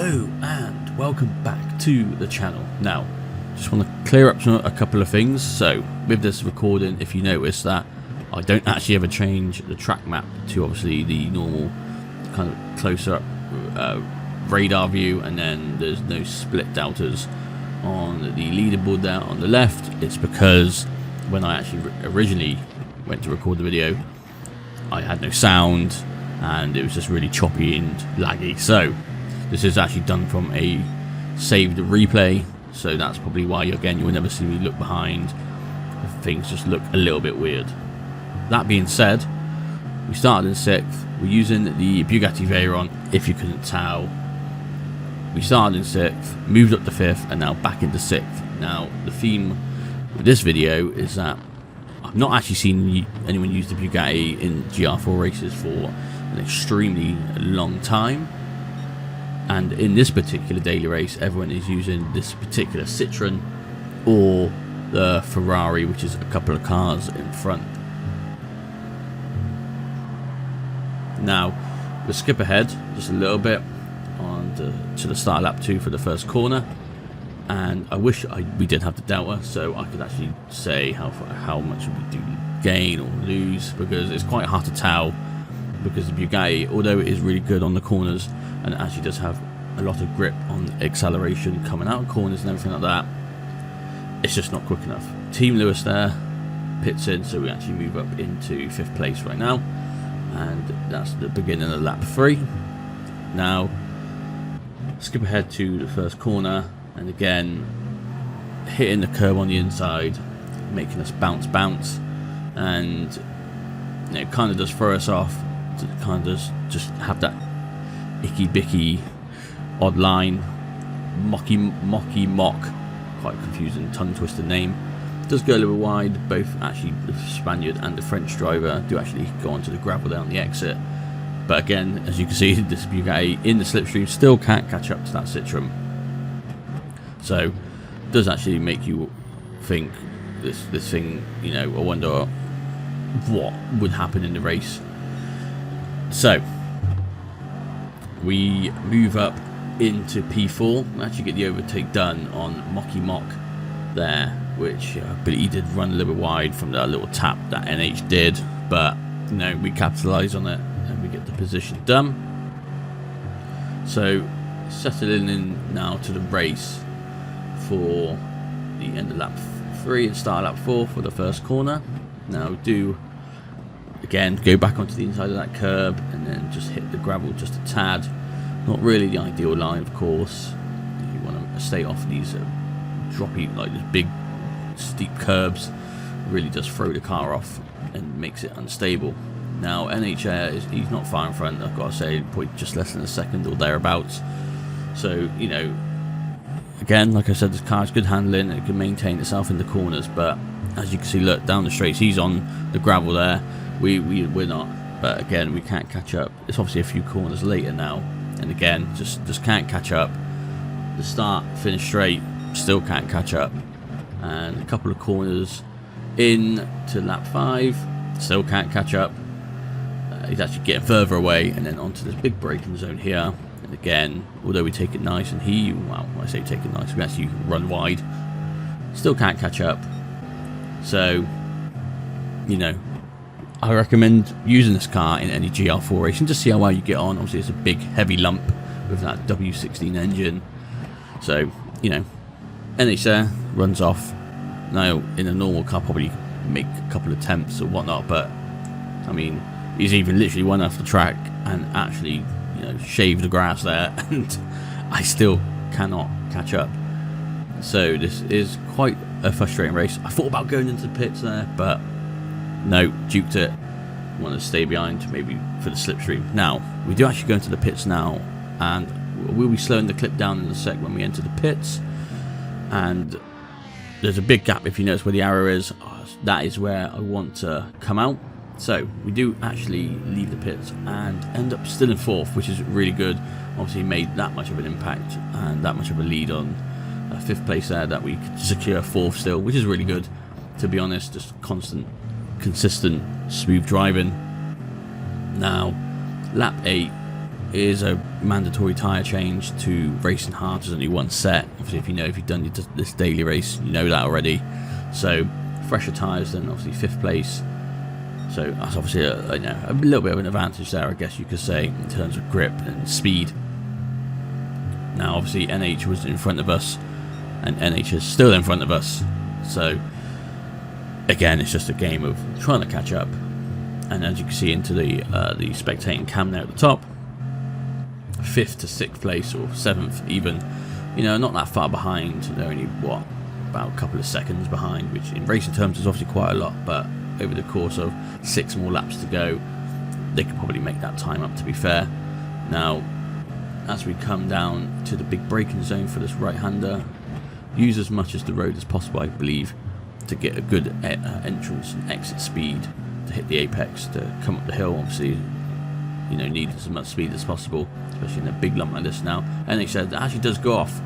Hello and welcome back to the channel. Now, just want to clear up a couple of things. So with this recording, if you notice that I don't actually ever change the track map to obviously the normal kind of closer up radar view, and then there's no split deltas on the leaderboard there on the left. It's because when I actually originally went to record the video, I had no sound and it was just really choppy and laggy. So this is actually done from a saved replay, so that's probably why again you'll never see me look behind. Things just look a little bit weird. That being said, we started in 6th. We're using the Bugatti Veyron, if you couldn't tell. We started in 6th, moved up to 5th, and now back into 6th. Now the theme with this video is that I've not actually seen anyone use the Bugatti in GR4 races for an extremely long time, and in this particular daily race everyone is using this particular Citroen or the Ferrari, which is a couple of cars in front. Now we'll skip ahead just a little bit to the start of lap 2 for the first corner, and I wish we did have the delta so I could actually say how much we do gain or lose, because it's quite hard to tell, because the Bugatti, although it is really good on the corners and it actually does have a lot of grip on acceleration coming out of corners and everything like that, it's just not quick enough. Team Lewis there pits in, so we actually move up into 5th place right now, and that's the beginning of lap 3. Now skip ahead to the first corner, and again hitting the curb on the inside, making us bounce, and it kind of does throw us off to kind of just have that icky odd line, mock, quite confusing tongue twister name. It does go a little wide. Both actually the Spaniard and the French driver do actually go onto the gravel there on the exit, but again, as you can see, this Bugatti in the slipstream still can't catch up to that Citroen. So it does actually make you think this thing, you know, I wonder what would happen in the race. So we move up into P4 and actually get the overtake done on Mock there, which I believe he did run a little bit wide from that little tap that NH did, but you know, we capitalise on it and we get the position done. So settling in now to the race for the end of lap 3 and start lap 4 for the first corner. Now do again go back onto the inside of that curb and then just hit the gravel just a tad. Not really the ideal line, of course. You want to stay off these droppy, like these big steep curbs. It really does throw the car off and makes it unstable. Now NH he's not far in front, I've got to say, probably just less than a second or thereabouts. So you know, again, like I said, this car's good handling, it can maintain itself in the corners, but as you can see, look down the straights, he's on the gravel there, we're not, but again we can't catch up. It's obviously a few corners later now, and again just can't catch up. The start finish straight, still can't catch up, and a couple of corners in to lap 5, still can't catch up. He's actually getting further away, and then onto this big braking zone here. And again, although we take it nice, and well, when I say take it nice, we actually run wide, still can't catch up. So, you know, I recommend using this car in any GR4 race and just see how well you get on. Obviously, it's a big, heavy lump with that W16 engine. So, you know, NH there runs off. Now, in a normal car, probably make a couple of attempts or whatnot, but I mean, he's even literally went off the track and actually, you know, shaved the grass there, and I still cannot catch up. So this is quite a frustrating race. I thought about going into the pits there, but no, duped it. Want to stay behind maybe for the slipstream. Now we do actually go into the pits now, and we'll be slowing the clip down in a sec when we enter the pits. And there's a big gap, if you notice where the arrow is, that is where I want to come out. So we do actually leave the pits and end up still in 4th, which is really good. Obviously made that much of an impact and that much of a lead on 5th place there, that we could secure 4th still, which is really good, to be honest. Just consistent, smooth driving. Now lap 8, is a mandatory tyre change to racing hard. There's only one set. Obviously, if you've done this daily race, you know that already. So fresher tyres than obviously 5th place. So that's obviously a little bit of an advantage there, I guess you could say, in terms of grip and speed. Now, obviously, NH was in front of us, and NH is still in front of us. So again, it's just a game of trying to catch up. And as you can see into the spectating cam there at the top, 5th to 6th place, or 7th even, not that far behind. They're only about a couple of seconds behind, which in racing terms is obviously quite a lot, but over the course of 6 more laps to go, they could probably make that time up, to be fair. Now, as we come down to the big braking zone for this right-hander, use as much as the road as possible, I believe, to get a good entrance and exit speed to hit the apex, to come up the hill. Obviously, need as much speed as possible, especially in a big lump like this now. And they said that actually does go off,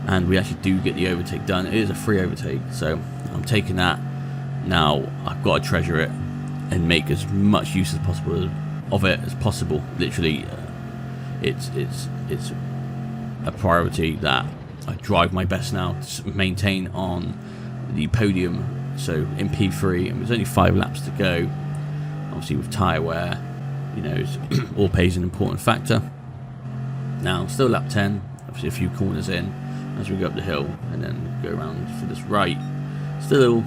and we actually do get the overtake done. It is a free overtake, so I'm taking that. Now I've got to treasure it and make as much use as possible of it as possible. Literally, it's a priority that I drive my best now to maintain on the podium. So in P3, and there's only 5 laps to go. Obviously, with tyre wear, all plays an important factor. Now, still lap 10. Obviously, a few corners in as we go up the hill, and then go around for this right. Still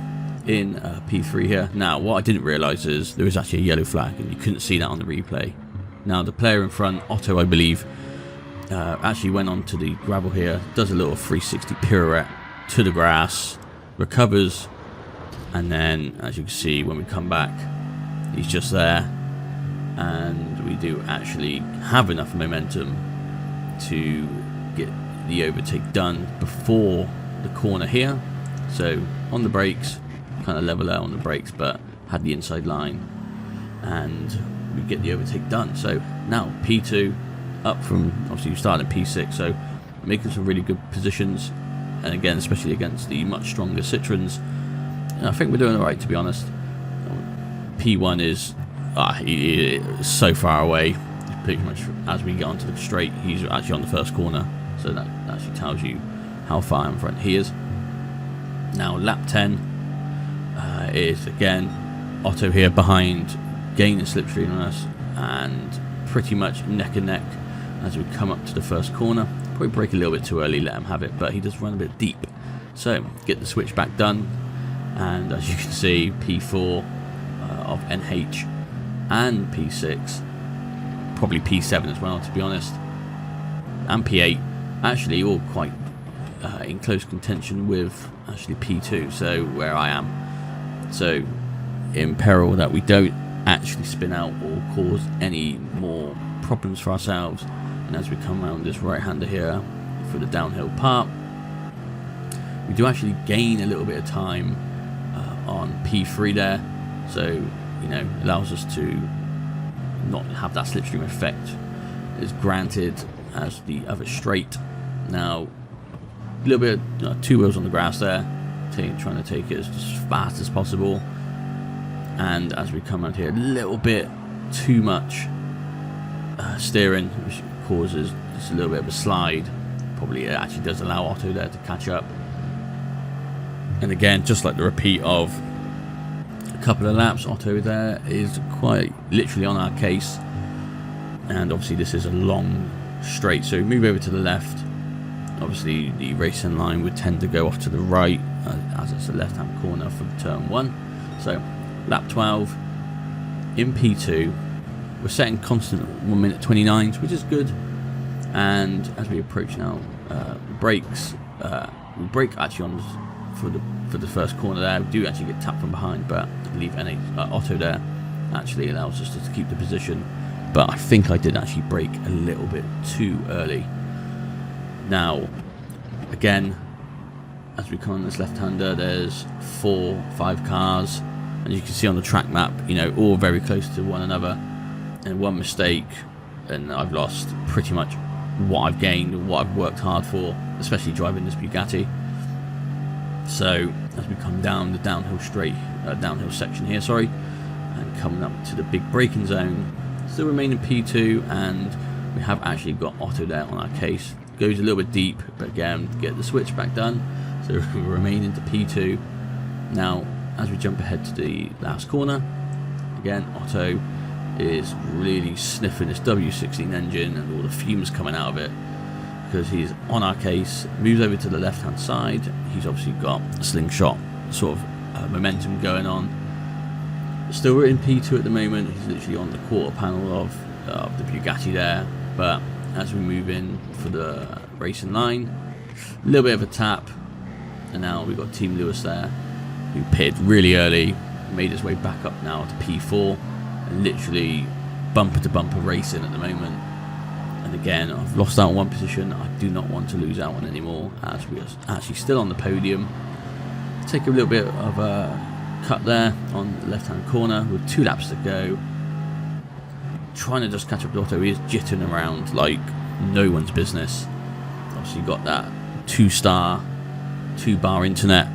in P3 here. Now, what I didn't realise is there was actually a yellow flag, and you couldn't see that on the replay. Now, the player in front, Otto, I believe, actually went on to the gravel here, does a little 360 pirouette to the grass, recovers, and then, as you can see, when we come back, he's just there, and we do actually have enough momentum to get the overtake done before the corner here. So on the brakes, kind of level out on the brakes, but had the inside line, and we get the overtake done. So now P2 up from, obviously you started at P6, so making some really good positions, and again, especially against the much stronger Citroens, I think we're doing alright, to be honest. P1 is he is so far away. Pretty much as we get onto the straight, he's actually on the first corner, so that actually tells you how far in front he is. Now lap 10 is again Otto here behind, gaining slipstream on us, and pretty much neck and neck as we come up to the first corner. Probably brake a little bit too early, let him have it, but he does run a bit deep. So get the switchback done, and as you can see, P4 of NH and P6, probably P7 as well, to be honest, and P8 actually all quite in close contention with actually P2, so where I am. So in peril that we don't actually spin out or cause any more problems for ourselves. And as we come around this right-hander here for the downhill part, we do actually gain a little bit of time on P3 there, so allows us to not have that slipstream effect is granted as the other straight. Now a little bit 2 wheels on the grass there, trying to take it as fast as possible, and as we come out here, a little bit too much steering, which causes just a little bit of a slide. Probably it actually does allow Otto there to catch up, and again, just like the repeat of a couple of laps, Otto there is quite literally on our case. And obviously this is a long straight, so move over to the left. Obviously the racing line would tend to go off to the right, as it's a left hand corner for turn 1. So lap 12 in P2, we're setting constant 1 minute 29s, which is good. And as we approach now, brakes, we brake actually on for the first corner there. We do actually get tapped from behind, but I believe Otto there actually allows us to keep the position. But I think I did actually brake a little bit too early. Now, again, as we come on this left-hander, there's 4-5 cars, and you can see on the track map, all very close to one another. And one mistake, and I've lost pretty much what I've gained and what I've worked hard for, especially driving this Bugatti. So as we come down the downhill section here, and coming up to the big braking zone, still remain in P2, and we have actually got Otto there on our case. Goes a little bit deep, but again, get the switch back done. So we remain into P2. Now, as we jump ahead to the last corner, again, Otto is really sniffing this W16 engine and all the fumes coming out of it, because he's on our case, moves over to the left hand side. He's obviously got a slingshot sort of momentum going on. Still we're in P2 at the moment. He's literally on the quarter panel of the Bugatti there, but as we move in for the racing line, a little bit of a tap, and now we've got Team Lewis there, who pitted really early, made his way back up now to P4, and literally bumper to bumper racing at the moment. And again, I've lost out on one position. I do not want to lose out on anymore, as we are actually still on the podium. Take a little bit of a cut there on the left hand corner with 2 laps to go. Trying to just catch up to Otto. He is jittering around like no one's business. Obviously got that 2-star, 2-bar internet,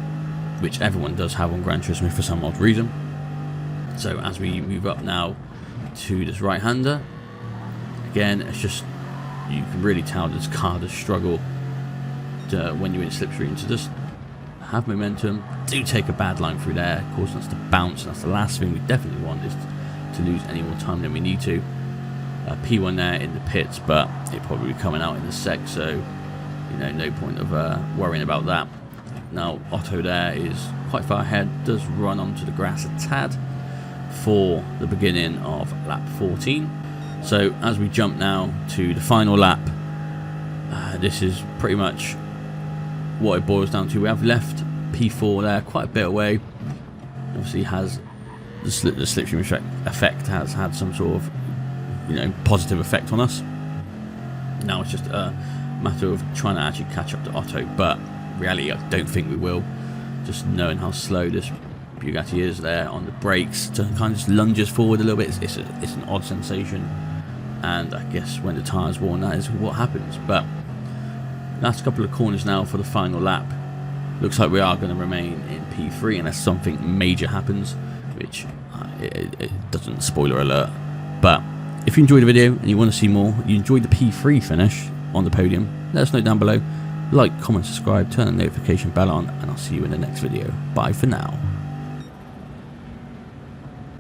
which everyone does have on Gran Turismo for some odd reason. So as we move up now to this right-hander, again, it's just, you can really tell this car does struggle when you're in slipstream to just have momentum. Do take a bad line through there, causing us to bounce, and that's the last thing we definitely want, is to lose any more time than we need to. P1 there in the pits, but it'll probably be coming out in the sec, so you know, no point of worrying about that. Now Otto there is quite far ahead, does run onto the grass a tad for the beginning of lap 14. So as we jump now to the final lap, this is pretty much what it boils down to. We have left P4 there quite a bit away. Obviously has the slipstream effect has had some sort of, you know, positive effect on us. Now it's just a matter of trying to actually catch up to Otto, but in reality I don't think we will. Just knowing how slow this Bugatti is there on the brakes, to kind of just lunges forward a little bit, it's an odd sensation, and I guess when the tyre's worn, that is what happens. But last couple of corners now for the final lap. Looks like we are going to remain in P3 unless something major happens, which it doesn't, spoiler alert. But if you enjoyed the video and you want to see more, you enjoyed the P3 finish on the podium, let us know down below. Like, comment, subscribe, turn the notification bell on, and I'll see you in the next video. Bye for now.